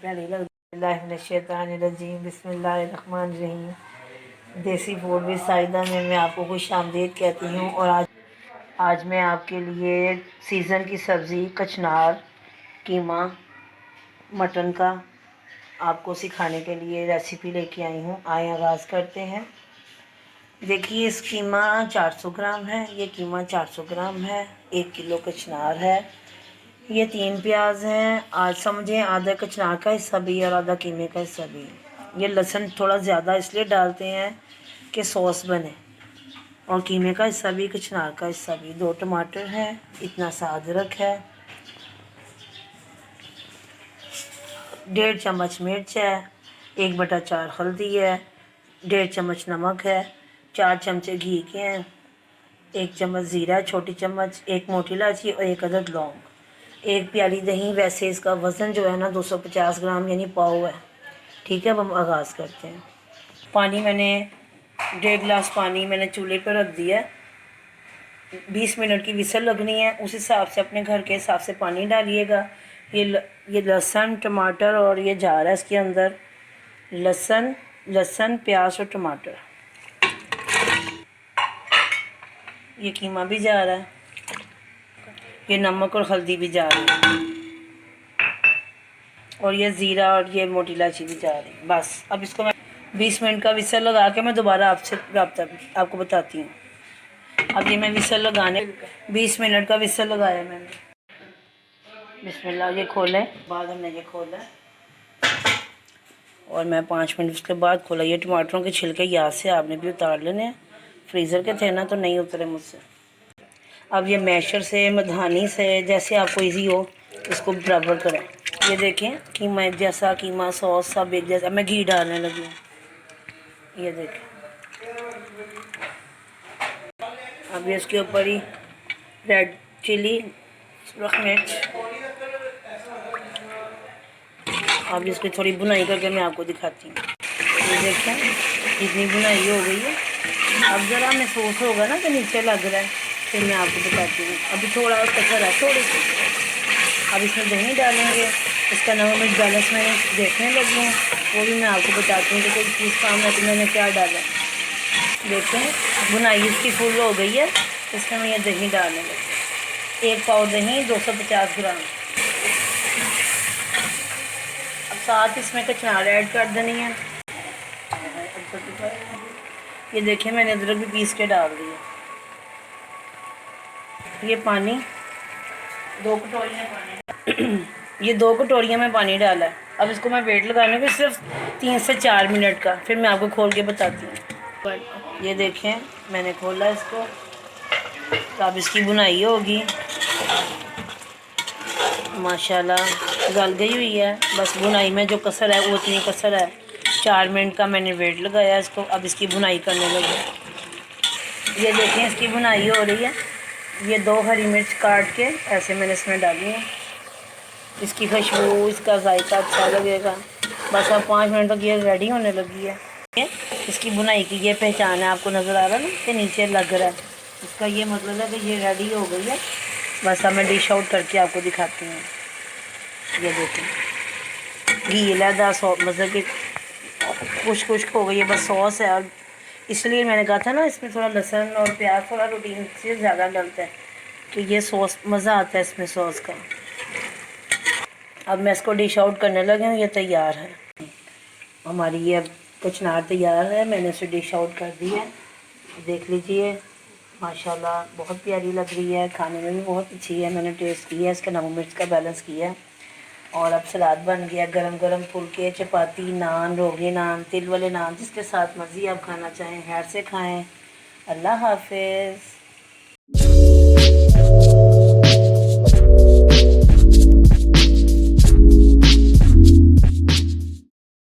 बिस्मिल्लाहिर्रहमानिर्रहीम। बिस्मिल्लाहिर्रहमानिर्रहीम। देसी फूड विद साइदा में मैं आपको खुशामदीद कहती हूँ। और आज मैं आपके लिए सीज़न की सब्ज़ी कचनार कीमा मटन का आपको सिखाने के लिए रेसिपी लेके आई हूँ। आए आगाज़ करते हैं। देखिए, इस कीमा 400 ग्राम है, ये कीमा 400 ग्राम है। 1 किलो कचनार है, ये 3 प्याज हैं। आज समझें आधा कचनार का हिस्सा भी और आधा कीमे का हिस्सा भी। ये लहसुन थोड़ा ज़्यादा इसलिए डालते हैं कि सॉस बने, और कीमे का हिस्सा भी कचनार का हिस्सा भी। 2 टमाटर हैं, इतना सा अदरक है, 1.5 चम्मच मिर्च है, 1/4 हल्दी है, 1.5 चम्मच नमक है, 4 चमचे घी के हैं, 1 चम्मच ज़ीरा छोटी चम्मच, 1 मोटी इलायची और 1 अदद लौंग, 1 प्याली दही। वैसे इसका वज़न जो है ना 250 ग्राम यानी पाव है। ठीक है, अब हम आगाज़ करते हैं। पानी मैंने 1.5 गिलास पानी मैंने चूल्हे पर रख दिया। 20 मिनट की विसल लगनी है, उस हिसाब से अपने घर के हिसाब से पानी डालिएगा। ये लहसुन टमाटर और ये जा रहा है इसके अंदर लहसुन प्याज और टमाटर। ये कीमा भी जा रहा है, ये नमक और हल्दी भी जा रही है, और ये ज़ीरा और ये मोटी इलायची भी जा रही है। बस अब इसको मैं 20 मिनट का विसल लगा के मैं दोबारा आपसे आपको बताती हूँ। अब ये मैं विसल लगाने 20 मिनट का विसल लगाया मैंने। बिस्मिल्लाह, ये खोलें। बाद हमने ये खोला और मैं 5 मिनट उसके बाद खोला। ये टमाटरों के छिलके याद से आपने भी उतार लेने हैं, फ्रीज़र के थे ना तो नहीं उतरे मुझसे। अब ये मैशर से मधानी से जैसे आपको इजी हो इसको बराबर करें। ये देखें कीमा जैसा, कीमा सॉस सब एक जैसा। मैं घी डालने लगी हूँ, ये देखें। अब ये इसके ऊपर ही रेड चिली सुरख मिर्च। अब इसकी थोड़ी बुनाई करके मैं आपको दिखाती हूँ। ये देखें इतनी बुनाई हो गई है। अब ज़रा महसूस होगा ना कि नीचे लग रहा है, फिर मैं आपको बताती हूँ। अभी थोड़ा कचरा है थोड़ी सी। अब इसमें दही डालेंगे। इसका नमक मिर्च बैलेंस मैंने देखने लगी हूँ, वो भी मैं आपको बताती हूँ कि कोई चीज़ काम है तो मैंने क्या डाला। देखें बुनाई इसकी फुल हो गई है। इसमें मैं ये दही डालने लगी, 1 पाव दही 250 ग्राम। अब साथ इसमें कचनार ऐड कर देनी है। ये देखें मैंने अदरक भी पीस के डाल दिया। ये पानी 2 कटोरियाँ पानी ये 2 कटोरियाँ में पानी डाला है। अब इसको मैं वेट लगाने को सिर्फ 3 से 4 मिनट का, फिर मैं आपको खोल के बताती हूँ। ये देखें मैंने खोला इसको, तो अब इसकी बुनाई होगी। माशाल्लाह गल गई हुई है। बस बुनाई में जो कसर है वो इतनी कसर है। 4 मिनट का मैंने वेट लगाया इसको। अब इसकी बुनाई करने लगी। ये देखें इसकी बुनाई हो रही है। ये 2 हरी मिर्च काट के ऐसे मैंने इसमें डाली है। इसकी खुशबू, इसका जायका अच्छा लगेगा। बस अब 5 मिनट तक ये रेडी होने लगी है। इसकी बुनाई की ये पहचान है, आपको नज़र आ रहा है ना कि नीचे लग रहा है, इसका ये मतलब है कि ये रेडी हो गई है। बस अब मैं डिश आउट करके आपको दिखाती हूँ। ये देखें घी लहदा मतलब कि खुश्क हो गई है, बस सॉस है। और इसलिए मैंने कहा था ना इसमें थोड़ा लहसुन और प्याज थोड़ा रूटीन से ज़्यादा डलता है, तो ये सॉस मज़ा आता है इसमें सॉस का। अब मैं इसको डिश आउट करने लगी हूँ। ये तैयार है हमारी, ये कचनार तैयार है। मैंने इसे डिश आउट कर दी है, देख लीजिए। माशाल्लाह बहुत प्यारी लग रही है, खाने में भी बहुत अच्छी है। मैंने टेस्ट किया है, इसका नमक मिर्च का बैलेंस किया है। और अब सलाद बन गया, गरम गरम फुलके, चपाती, नान, रोगनी नान, तिल वाले नान, जिसके साथ मर्ज़ी आप खाना चाहें खैर से खाएँ। अल्लाह हाफिज़।